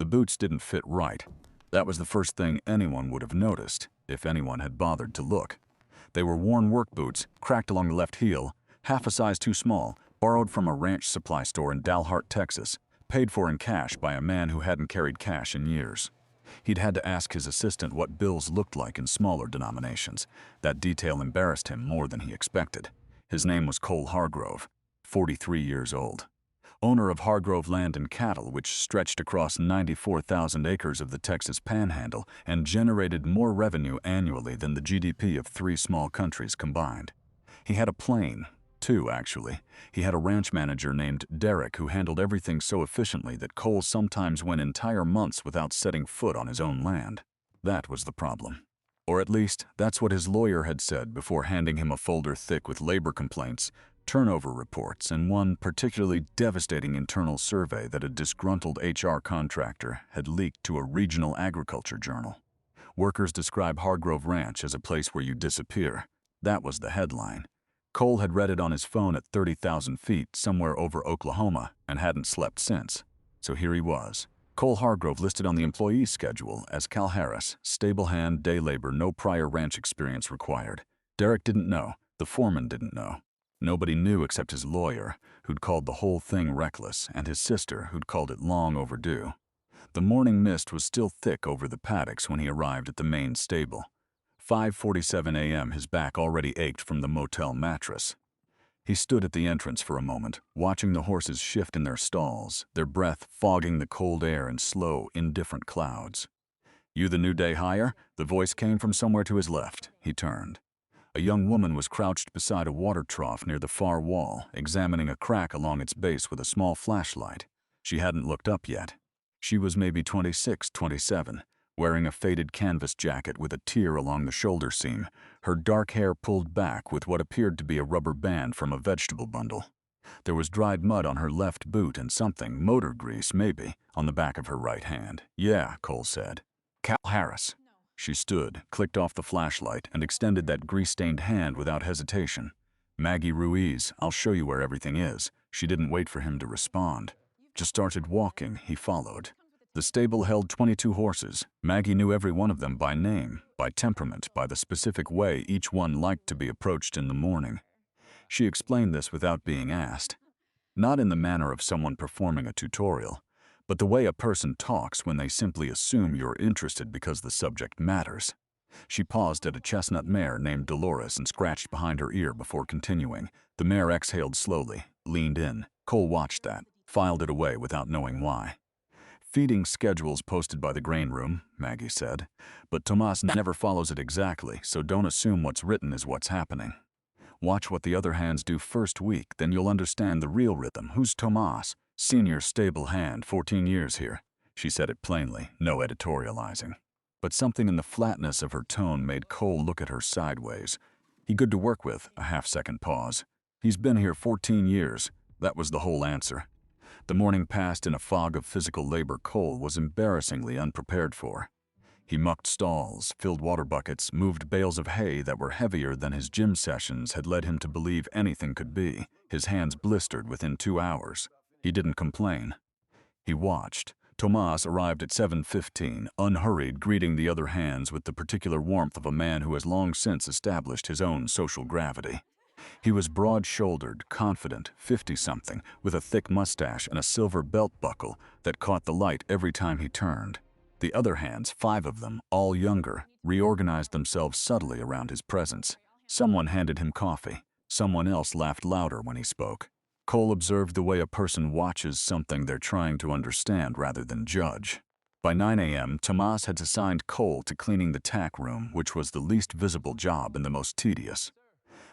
The boots didn't fit right. That was the first thing anyone would have noticed, if anyone had bothered to look. They were worn work boots, cracked along the left heel, half a size too small, borrowed from a ranch supply store in Dalhart, Texas, paid for in cash by a man who hadn't carried cash in years. He'd had to ask his assistant what bills looked like in smaller denominations. That detail embarrassed him more than he expected. His name was Cole Hargrove, 43 years old. Owner of Hargrove Land and Cattle, which stretched across 94,000 acres of the Texas Panhandle and generated more revenue annually than the GDP of 3 small countries combined. He had a plane, 2 actually. He had a ranch manager named Derek who handled everything so efficiently that Cole sometimes went entire months without setting foot on his own land. That was the problem. Or at least, that's what his lawyer had said before handing him a folder thick with labor complaints, turnover reports, and one particularly devastating internal survey that a disgruntled HR contractor had leaked to a regional agriculture journal. Workers describe Hargrove Ranch as a place where you disappear. That was the headline. Cole had read it on his phone at 30,000 feet somewhere over Oklahoma and hadn't slept since. So here he was. Cole Hargrove listed on the employee schedule as Cal Harris, stable hand, day labor, no prior ranch experience required. Derek didn't know. The foreman didn't know. Nobody knew except his lawyer, who'd called the whole thing reckless, and his sister, who'd called it long overdue. The morning mist was still thick over the paddocks when he arrived at the main stable. 5:47 a.m., his back already ached from the motel mattress. He stood at the entrance for a moment, watching the horses shift in their stalls, their breath fogging the cold air in slow, indifferent clouds. "You the new day hire?" The voice came from somewhere to his left. He turned. A young woman was crouched beside a water trough near the far wall, examining a crack along its base with a small flashlight. She hadn't looked up yet. She was maybe 26, 27, wearing a faded canvas jacket with a tear along the shoulder seam, her dark hair pulled back with what appeared to be a rubber band from a vegetable bundle. There was dried mud on her left boot and something, motor grease maybe, on the back of her right hand. "Yeah," Cole said. "Cal Harris." She stood, clicked off the flashlight, and extended that grease-stained hand without hesitation. "Maggie Ruiz, I'll show you where everything is." She didn't wait for him to respond. Just started walking, he followed. The stable held 22 horses. Maggie knew every one of them by name, by temperament, by the specific way each one liked to be approached in the morning. She explained this without being asked. Not in the manner of someone performing a tutorial, but the way a person talks when they simply assume you're interested because the subject matters. She paused at a chestnut mare named Dolores and scratched behind her ear before continuing. The mare exhaled slowly, leaned in. Cole watched that, filed it away without knowing why. "Feeding schedules posted by the grain room," Maggie said, "but Tomas never follows it exactly, so don't assume what's written is what's happening. Watch what the other hands do first week, then you'll understand the real rhythm. Who's Tomas? Senior stable hand, 14 years here." She said it plainly, no editorializing. But something in the flatness of her tone made Cole look at her sideways. "He good to work with," a half-second pause. "He's been here 14 years. That was the whole answer." The morning passed in a fog of physical labor Cole was embarrassingly unprepared for. He mucked stalls, filled water buckets, moved bales of hay that were heavier than his gym sessions had led him to believe anything could be. His hands blistered within 2 hours. He didn't complain. He watched. Tomas arrived at 7:15, unhurried, greeting the other hands with the particular warmth of a man who has long since established his own social gravity. He was broad-shouldered, confident, 50-something, with a thick mustache and a silver belt buckle that caught the light every time he turned. The other hands, 5 of them, all younger, reorganized themselves subtly around his presence. Someone handed him coffee. Someone else laughed louder when he spoke. Cole observed the way a person watches something they're trying to understand rather than judge. By 9 a.m., Tomas had assigned Cole to cleaning the tack room, which was the least visible job and the most tedious.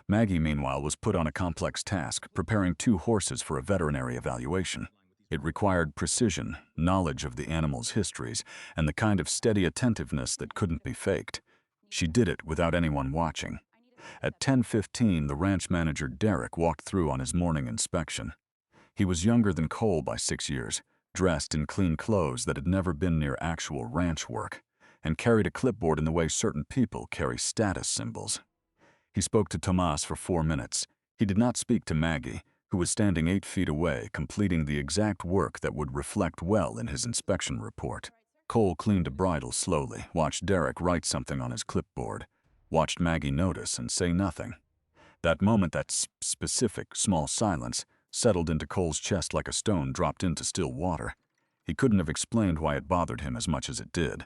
Maggie, meanwhile, was put on a complex task, preparing 2 horses for a veterinary evaluation. It required precision, knowledge of the animals' histories, and the kind of steady attentiveness that couldn't be faked. She did it without anyone watching. At 10:15, the ranch manager Derek walked through on his morning inspection. He was younger than Cole by 6 years, dressed in clean clothes that had never been near actual ranch work, and carried a clipboard in the way certain people carry status symbols. He spoke to Tomas for 4 minutes. He did not speak to Maggie. who was standing 8 feet away, completing the exact work that would reflect well in his inspection report. Cole cleaned a bridle slowly, watched Derek write something on his clipboard, watched Maggie notice and say nothing. That moment, that specific, small silence, settled into Cole's chest like a stone dropped into still water. He couldn't have explained why it bothered him as much as it did.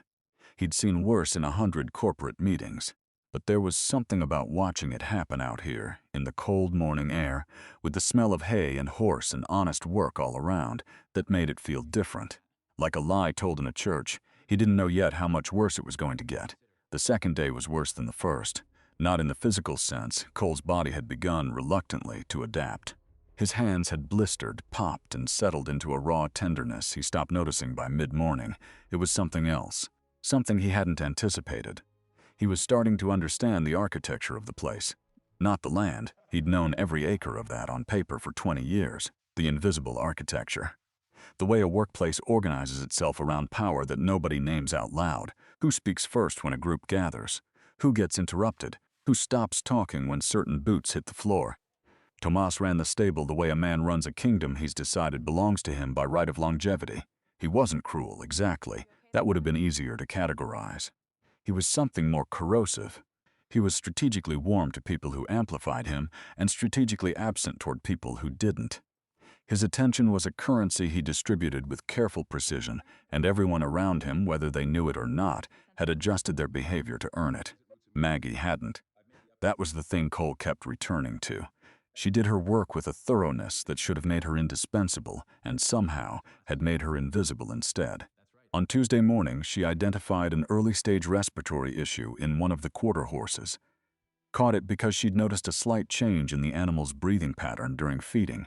He'd seen worse in 100 corporate meetings. But there was something about watching it happen out here, in the cold morning air, with the smell of hay and horse and honest work all around, that made it feel different. Like a lie told in a church, he didn't know yet how much worse it was going to get. The second day was worse than the first. Not in the physical sense. Cole's body had begun, reluctantly, to adapt. His hands had blistered, popped, and settled into a raw tenderness he stopped noticing by mid-morning. It was something else. Something he hadn't anticipated. He was starting to understand the architecture of the place. Not the land. He'd known every acre of that on paper for 20 years. The invisible architecture. The way a workplace organizes itself around power that nobody names out loud. Who speaks first when a group gathers? Who gets interrupted? Who stops talking when certain boots hit the floor? Tomas ran the stable the way a man runs a kingdom he's decided belongs to him by right of longevity. He wasn't cruel, exactly. That would have been easier to categorize. He was something more corrosive. He was strategically warm to people who amplified him and strategically absent toward people who didn't. His attention was a currency he distributed with careful precision, and everyone around him, whether they knew it or not, had adjusted their behavior to earn it. Maggie hadn't. That was the thing Cole kept returning to. She did her work with a thoroughness that should have made her indispensable, and somehow had made her invisible instead. On Tuesday morning, she identified an early-stage respiratory issue in one of the quarter horses. Caught it because she'd noticed a slight change in the animal's breathing pattern during feeding.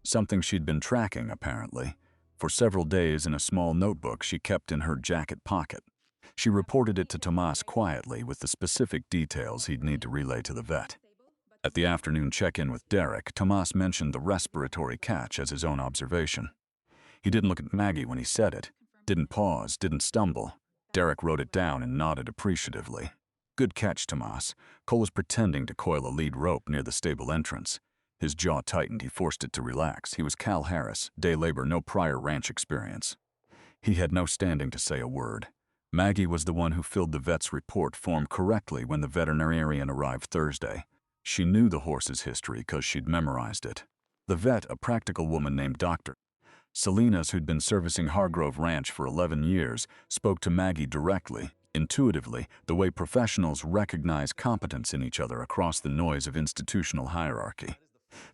Something she'd been tracking, apparently, for several days in a small notebook she kept in her jacket pocket. She reported it to Tomas quietly with the specific details he'd need to relay to the vet. At the afternoon check-in with Derek, Tomas mentioned the respiratory catch as his own observation. He didn't look at Maggie when he said it, didn't pause, didn't stumble. Derek wrote it down and nodded appreciatively. Good catch, Tomas. Cole was pretending to coil a lead rope near the stable entrance. His jaw tightened. He forced it to relax. He was Cal Harris, day labor, no prior ranch experience. He had no standing to say a word. Maggie was the one who filled the vet's report form correctly when the veterinarian arrived Thursday. She knew the horse's history because she'd memorized it. The vet, a practical woman named Dr. Salinas, who'd been servicing Hargrove Ranch for 11 years, spoke to Maggie directly, intuitively, the way professionals recognize competence in each other across the noise of institutional hierarchy.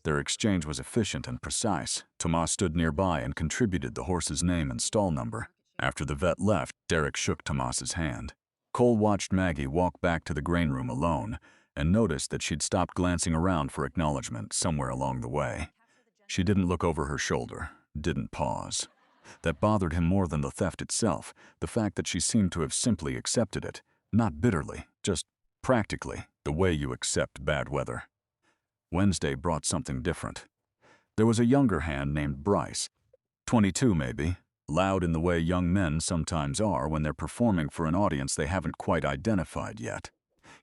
Their exchange was efficient and precise. Tomas stood nearby and contributed the horse's name and stall number. After the vet left, Derek shook Tomas's hand. Cole watched Maggie walk back to the grain room alone and noticed that she'd stopped glancing around for acknowledgement somewhere along the way. She didn't look over her shoulder, didn't pause. That bothered him more than the theft itself, the fact that she seemed to have simply accepted it, not bitterly, just practically, the way you accept bad weather. Wednesday brought something different. There was a younger hand named Bryce, 22 maybe, loud in the way young men sometimes are when they're performing for an audience they haven't quite identified yet.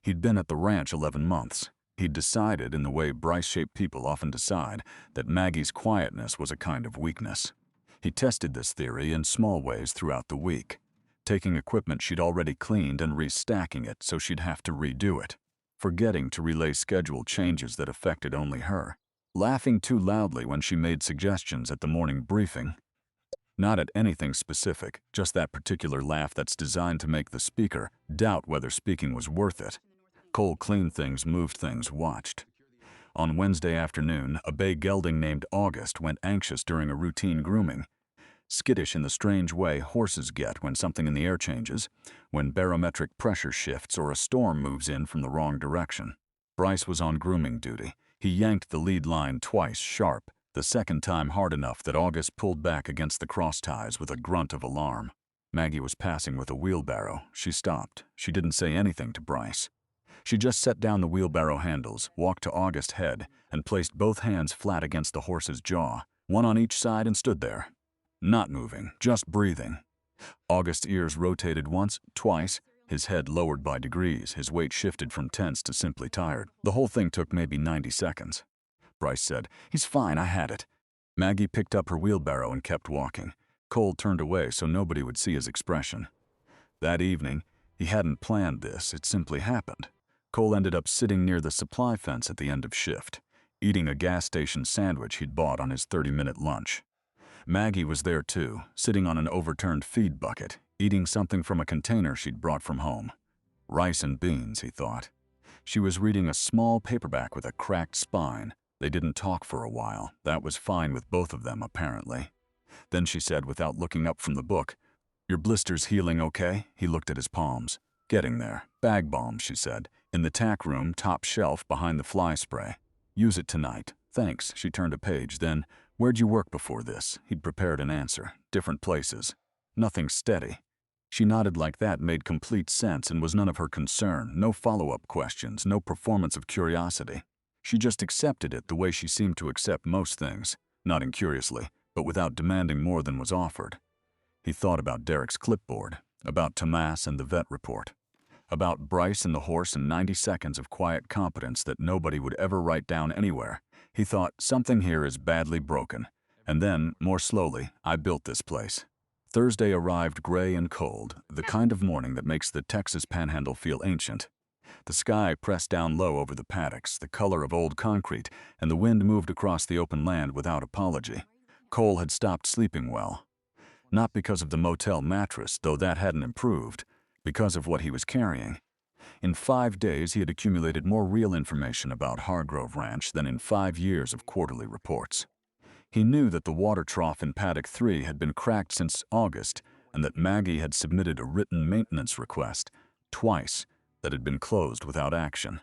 He'd been at the ranch 11 months. He'd decided, in the way Bryce-shaped people often decide, that Maggie's quietness was a kind of weakness. He tested this theory in small ways throughout the week, taking equipment she'd already cleaned and restacking it so she'd have to redo it, forgetting to relay schedule changes that affected only her, laughing too loudly when she made suggestions at the morning briefing. Not at anything specific, just that particular laugh that's designed to make the speaker doubt whether speaking was worth it. Cole cleaned things, moved things, watched. On Wednesday afternoon, a bay gelding named August went anxious during a routine grooming. Skittish in the strange way horses get when something in the air changes, when barometric pressure shifts or a storm moves in from the wrong direction. Bryce was on grooming duty. He yanked the lead line twice sharp, the second time hard enough that August pulled back against the cross ties with a grunt of alarm. Maggie was passing with a wheelbarrow. She stopped. She didn't say anything to Bryce. She just set down the wheelbarrow handles, walked to August's head, and placed both hands flat against the horse's jaw, one on each side, and stood there. Not moving, just breathing. August's ears rotated once, twice, his head lowered by degrees, his weight shifted from tense to simply tired. The whole thing took maybe 90 seconds. Bryce said. "He's fine, I had it." Maggie picked up her wheelbarrow and kept walking. Cole turned away so nobody would see his expression. That evening, he hadn't planned this, it simply happened. Cole ended up sitting near the supply fence at the end of shift, eating a gas station sandwich he'd bought on his 30-minute lunch. Maggie was there too, sitting on an overturned feed bucket, eating something from a container she'd brought from home. Rice and beans, he thought. She was reading a small paperback with a cracked spine. They didn't talk for a while. That was fine with both of them, apparently. Then she said, without looking up from the book, "Your blister's healing okay?" He looked at his palms. "Getting there. Bag balm," she said. "In the tack room, top shelf, behind the fly spray. Use it tonight." "Thanks." She turned a page. Then, "Where'd you work before this?" He'd prepared an answer. "Different places." "Nothing steady." She nodded like that made complete sense and was none of her concern. No follow-up questions, no performance of curiosity. She just accepted it the way she seemed to accept most things, nodding curiously, but without demanding more than was offered. He thought about Derek's clipboard, about Tomas and the vet report, about Bryce and the horse and 90 seconds of quiet competence that nobody would ever write down anywhere. He thought, something here is badly broken. And then, more slowly, I built this place. Thursday arrived gray and cold, the kind of morning that makes the Texas Panhandle feel ancient. The sky pressed down low over the paddocks, the color of old concrete, and the wind moved across the open land without apology. Cole had stopped sleeping well. Not because of the motel mattress, though that hadn't improved, because of what he was carrying. In 5 days, he had accumulated more real information about Hargrove Ranch than in 5 years of quarterly reports. He knew that the water trough in Paddock 3 had been cracked since August, and that Maggie had submitted a written maintenance request, twice, that had been closed without action.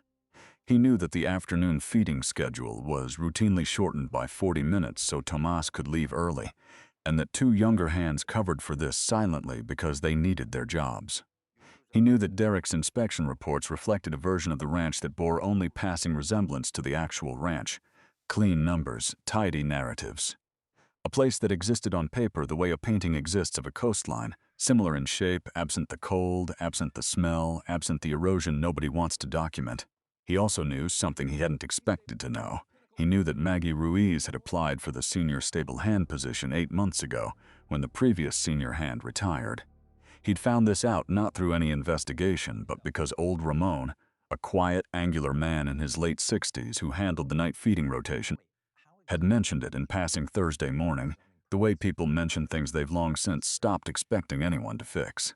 He knew that the afternoon feeding schedule was routinely shortened by 40 minutes so Tomas could leave early, and that 2 younger hands covered for this silently because they needed their jobs. He knew that Derek's inspection reports reflected a version of the ranch that bore only passing resemblance to the actual ranch. Clean numbers, tidy narratives. A place that existed on paper the way a painting exists of a coastline, similar in shape, absent the cold, absent the smell, absent the erosion nobody wants to document. He also knew something he hadn't expected to know. He knew that Maggie Ruiz had applied for the senior stable hand position 8 months ago, when the previous senior hand retired. He'd found this out not through any investigation, but because old Ramon, a quiet, angular man in his late 60s who handled the night feeding rotation, had mentioned it in passing Thursday morning, the way people mention things they've long since stopped expecting anyone to fix.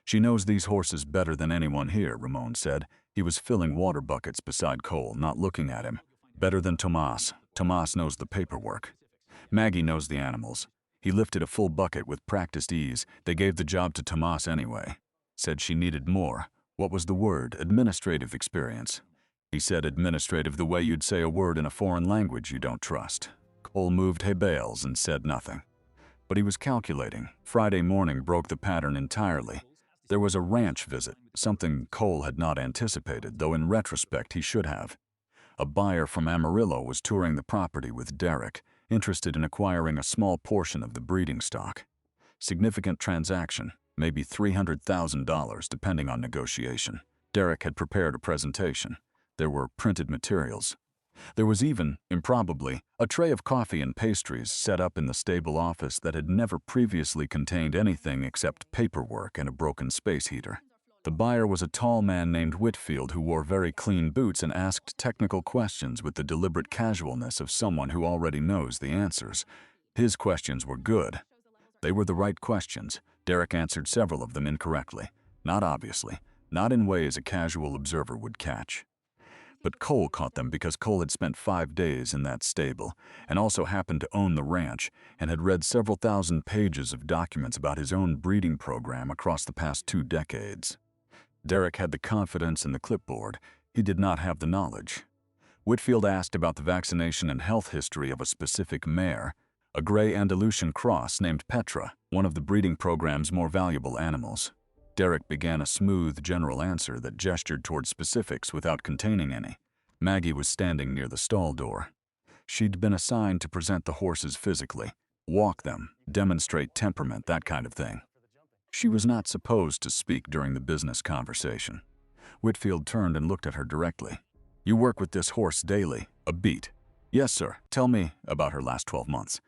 "She knows these horses better than anyone here," Ramon said. He was filling water buckets beside Cole, not looking at him. "Better than Tomas. Tomas knows the paperwork. Maggie knows the animals." He lifted a full bucket with practiced ease. "They gave the job to Tomas anyway. Said she needed more. What was the word? Administrative experience." He said administrative the way you'd say a word in a foreign language you don't trust. Cole moved hay bales and said nothing. But he was calculating. Friday morning broke the pattern entirely. There was a ranch visit, something Cole had not anticipated, though in retrospect he should have. A buyer from Amarillo was touring the property with Derek, interested in acquiring a small portion of the breeding stock. Significant transaction, maybe $300,000 depending on negotiation. Derek had prepared a presentation. There were printed materials. There was even, improbably, a tray of coffee and pastries set up in the stable office that had never previously contained anything except paperwork and a broken space heater. The buyer was a tall man named Whitfield who wore very clean boots and asked technical questions with the deliberate casualness of someone who already knows the answers. His questions were good. They were the right questions. Derek answered several of them incorrectly. Not obviously, not in ways a casual observer would catch. But Cole caught them because Cole had spent 5 days in that stable and also happened to own the ranch and had read several thousand pages of documents about his own breeding program across the past 2 decades. Derek had the confidence in the clipboard. He did not have the knowledge. Whitfield asked about the vaccination and health history of a specific mare, a gray Andalusian cross named Petra, one of the breeding program's more valuable animals. Derek began a smooth, general answer that gestured toward specifics without containing any. Maggie was standing near the stall door. She'd been assigned to present the horses physically, walk them, demonstrate temperament, that kind of thing. She was not supposed to speak during the business conversation. Whitfield turned and looked at her directly. "You work with this horse daily, a beat." Yes, sir. Tell me about her last 12 months.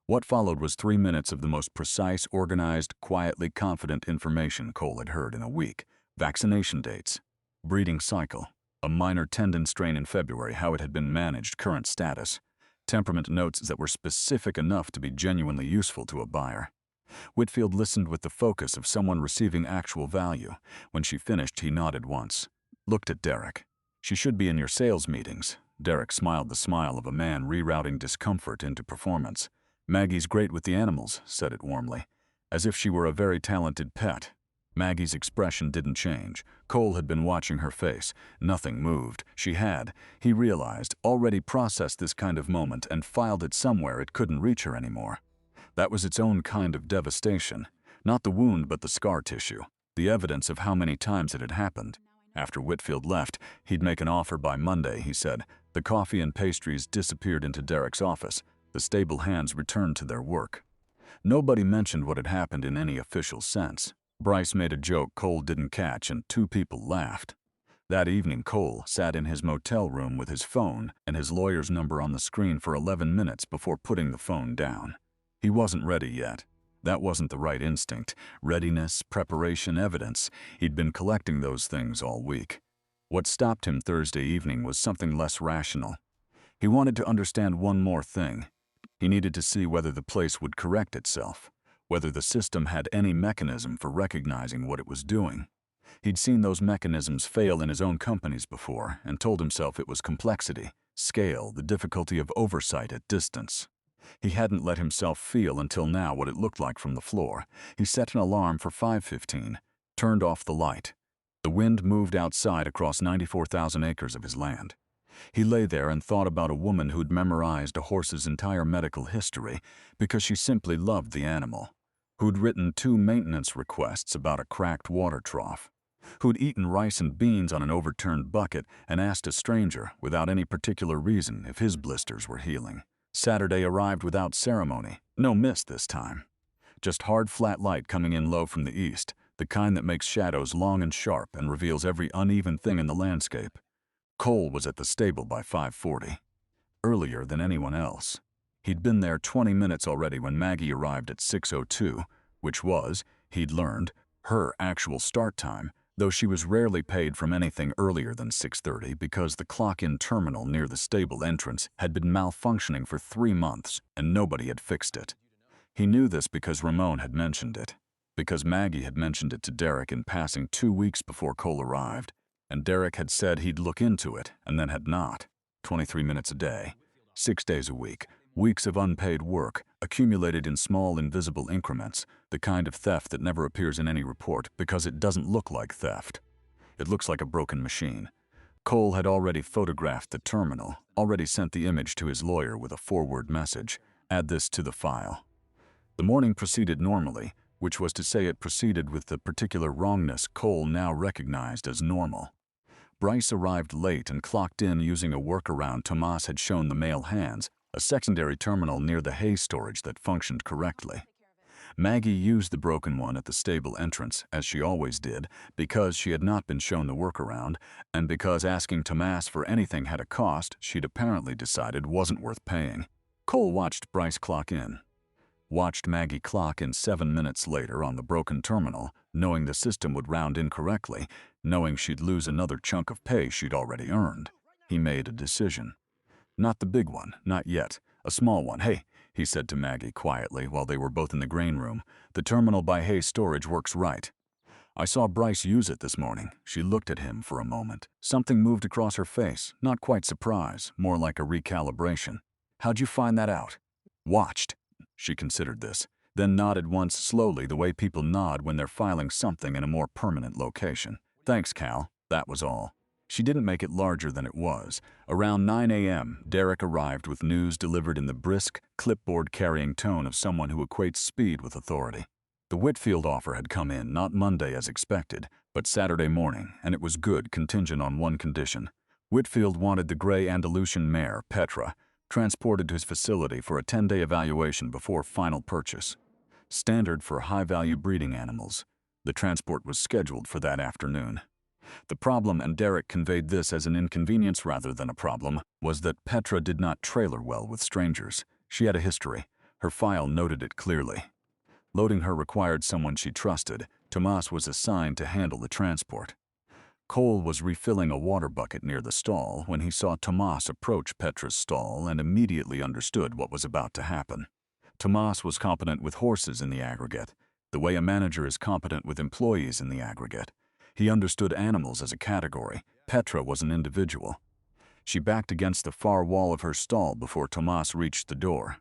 What followed was 3 minutes of the most precise, organized, quietly confident information Cole had heard in a week. Vaccination dates, breeding cycle, a minor tendon strain in February, how it had been managed, current status, temperament notes that were specific enough to be genuinely useful to a buyer. Whitfield listened with the focus of someone receiving actual value. When she finished, he nodded once. Looked at Derek. She should be in your sales meetings. Derek smiled the smile of a man rerouting discomfort into performance. Maggie's great with the animals, said it warmly, as if she were a very talented pet. Maggie's expression didn't change. Cole had been watching her face. Nothing moved. She had, he realized, already processed this kind of moment and filed it somewhere it couldn't reach her anymore. That was its own kind of devastation. Not the wound, but the scar tissue. The evidence of how many times it had happened. After Whitfield left, he'd make an offer by Monday, he said. The coffee and pastries disappeared into Derek's office. The stable hands returned to their work. Nobody mentioned what had happened in any official sense. Bryce made a joke Cole didn't catch, and 2 people laughed. That evening, Cole sat in his motel room with his phone and his lawyer's number on the screen for 11 minutes before putting the phone down. He wasn't ready yet. That wasn't the right instinct. Readiness, preparation, evidence. He'd been collecting those things all week. What stopped him Thursday evening was something less rational. He wanted to understand one more thing. He needed to see whether the place would correct itself, whether the system had any mechanism for recognizing what it was doing. He'd seen those mechanisms fail in his own companies before and told himself it was complexity, scale, the difficulty of oversight at distance. He hadn't let himself feel until now what it looked like from the floor. He set an alarm for 5:15, turned off the light. The wind moved outside across 94,000 acres of his land. He lay there and thought about a woman who'd memorized a horse's entire medical history because she simply loved the animal, who'd written 2 maintenance requests about a cracked water trough, who'd eaten rice and beans on an overturned bucket and asked a stranger, without any particular reason, if his blisters were healing. Saturday arrived without ceremony. No mist this time. Just hard, flat light coming in low from the east, the kind that makes shadows long and sharp and reveals every uneven thing in the landscape. Cole was at the stable by 5:40, earlier than anyone else. He'd been there 20 minutes already when Maggie arrived at 6:02, which was, he'd learned, her actual start time, though she was rarely paid from anything earlier than 6:30 because the clock-in terminal near the stable entrance had been malfunctioning for 3 months and nobody had fixed it. He knew this because Ramon had mentioned it, because Maggie had mentioned it to Derek in passing 2 weeks before Cole arrived, and Derek had said he'd look into it and then had not. 23 minutes a day, 6 days a week, weeks of unpaid work, accumulated in small invisible increments, the kind of theft that never appears in any report because it doesn't look like theft. It looks like a broken machine. Cole had already photographed the terminal, already sent the image to his lawyer with a forward message. Add this to the file. The morning proceeded normally, which was to say it proceeded with the particular wrongness Cole now recognized as normal. Bryce arrived late and clocked in using a workaround Tomas had shown the male hands, a secondary terminal near the hay storage that functioned correctly. Maggie used the broken one at the stable entrance, as she always did, because she had not been shown the workaround, and because asking Tomas for anything had a cost she'd apparently decided wasn't worth paying. Cole watched Bryce clock in. Watched Maggie clock in 7 minutes later on the broken terminal, knowing the system would round incorrectly, knowing she'd lose another chunk of pay she'd already earned. He made a decision. Not the big one, not yet. A small one. Hey, he said to Maggie quietly while they were both in the grain room. The terminal by hay storage works right. I saw Bryce use it this morning. She looked at him for a moment. Something moved across her face, not quite surprise, more like a recalibration. How'd you find that out? Watched. She considered this, then nodded once slowly the way people nod when they're filing something in a more permanent location. Thanks, Cal. That was all. She didn't make it larger than it was. Around 9 a.m., Derek arrived with news delivered in the brisk, clipboard-carrying tone of someone who equates speed with authority. The Whitfield offer had come in not Monday as expected, but Saturday morning, and it was good contingent on one condition. Whitfield wanted the gray Andalusian mare, Petra, transported to his facility for a 10-day evaluation before final purchase. Standard for high-value breeding animals. The transport was scheduled for that afternoon. The problem, and Derek conveyed this as an inconvenience rather than a problem, was that Petra did not trailer well with strangers. She had a history. Her file noted it clearly. Loading her required someone she trusted. Tomas was assigned to handle the transport. Cole was refilling a water bucket near the stall when he saw Tomas approach Petra's stall and immediately understood what was about to happen. Tomas was competent with horses in the aggregate, the way a manager is competent with employees in the aggregate. He understood animals as a category. Petra was an individual. She backed against the far wall of her stall before Tomas reached the door.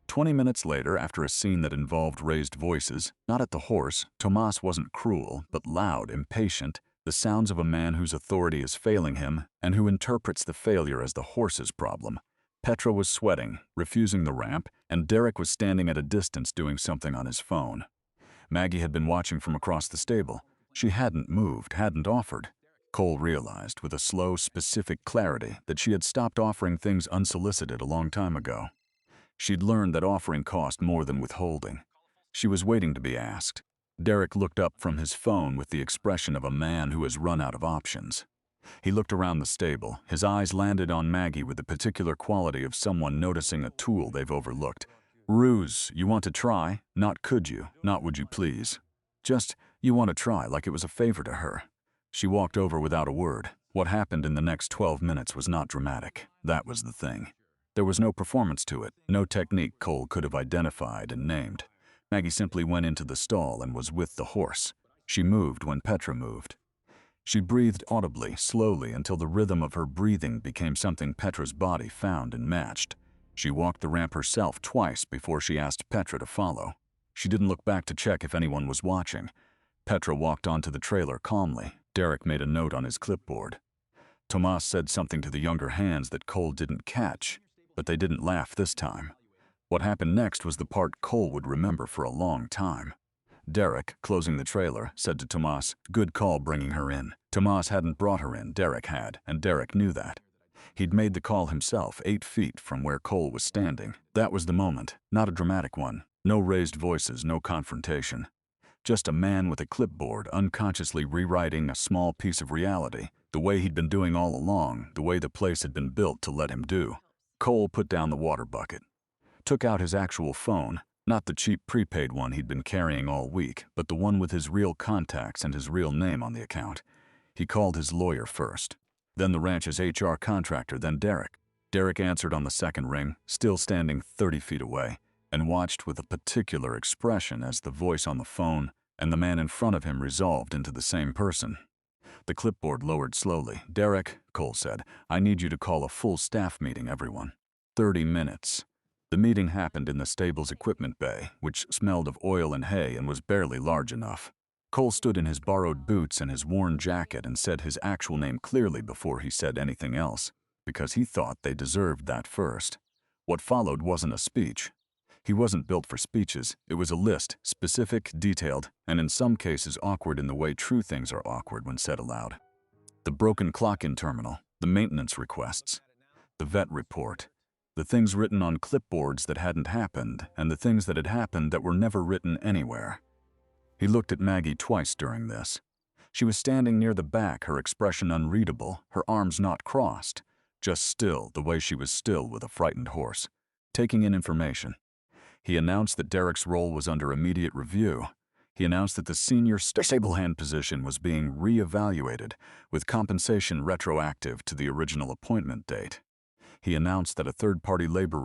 20 minutes later, after a scene that involved raised voices, not at the horse, Tomas wasn't cruel, but loud, impatient, the sounds of a man whose authority is failing him and who interprets the failure as the horse's problem. Petra was sweating, refusing the ramp, and Derek was standing at a distance doing something on his phone. Maggie had been watching from across the stable. She hadn't moved, hadn't offered. Cole realized with a slow, specific clarity that she had stopped offering things unsolicited a long time ago. She'd learned that offering cost more than withholding. She was waiting to be asked. Derek looked up from his phone with the expression of a man who has run out of options. He looked around the stable. His eyes landed on Maggie with the particular quality of someone noticing a tool they've overlooked. Ruse, you want to try? Not could you, not would you please. Just, you want to try, like it was a favor to her. She walked over without a word. What happened in the next 12 minutes was not dramatic. That was the thing. There was no performance to it, no technique Cole could have identified and named. Maggie simply went into the stall and was with the horse. She moved when Petra moved. She breathed audibly, slowly, until the rhythm of her breathing became something Petra's body found and matched. She walked the ramp herself twice before she asked Petra to follow. She didn't look back to check if anyone was watching. Petra walked onto the trailer calmly. Derek made a note on his clipboard. Tomas said something to the younger hands that Cole didn't catch, but they didn't laugh this time. What happened next was the part Cole would remember for a long time. Derek, closing the trailer, said to Tomas, "Good call bringing her in." Tomas hadn't brought her in, Derek had, and Derek knew that. He'd made the call himself, 8 feet from where Cole was standing. That was the moment, not a dramatic one. No raised voices, no confrontation. Just a man with a clipboard unconsciously rewriting a small piece of reality, the way he'd been doing all along, the way the place had been built to let him do. Cole put down the water bucket. Took out his actual phone, not the cheap prepaid one he'd been carrying all week, but the one with his real contacts and his real name on the account. He called his lawyer first, then the ranch's HR contractor, then Derek. Derek answered on the second ring, still standing 30 feet away, and watched with a particular expression as the voice on the phone and the man in front of him resolved into the same person. The clipboard lowered slowly. "Derek," Cole said, "I need you to call a full staff meeting, everyone." 30 minutes. The meeting happened in the stable's equipment bay, which smelled of oil and hay and was barely large enough. Cole stood in his borrowed boots and his worn jacket and said his actual name clearly before he said anything else, because he thought they deserved that first. What followed wasn't a speech. He wasn't built for speeches. It was a list, specific, detailed, and in some cases awkward in the way true things are awkward when said aloud. The broken clock-in terminal, the maintenance requests, the vet report, the things written on clipboards that hadn't happened, and the things that had happened that were never written anywhere. He looked at Maggie twice during this. She was standing near the back, her expression unreadable, her arms not crossed, just still the way she was still with a frightened horse, taking in information. He announced that Derek's role was under immediate review. He announced that the senior stable hand position was being re-evaluated, with compensation retroactive to the original appointment date. He announced that a third-party labor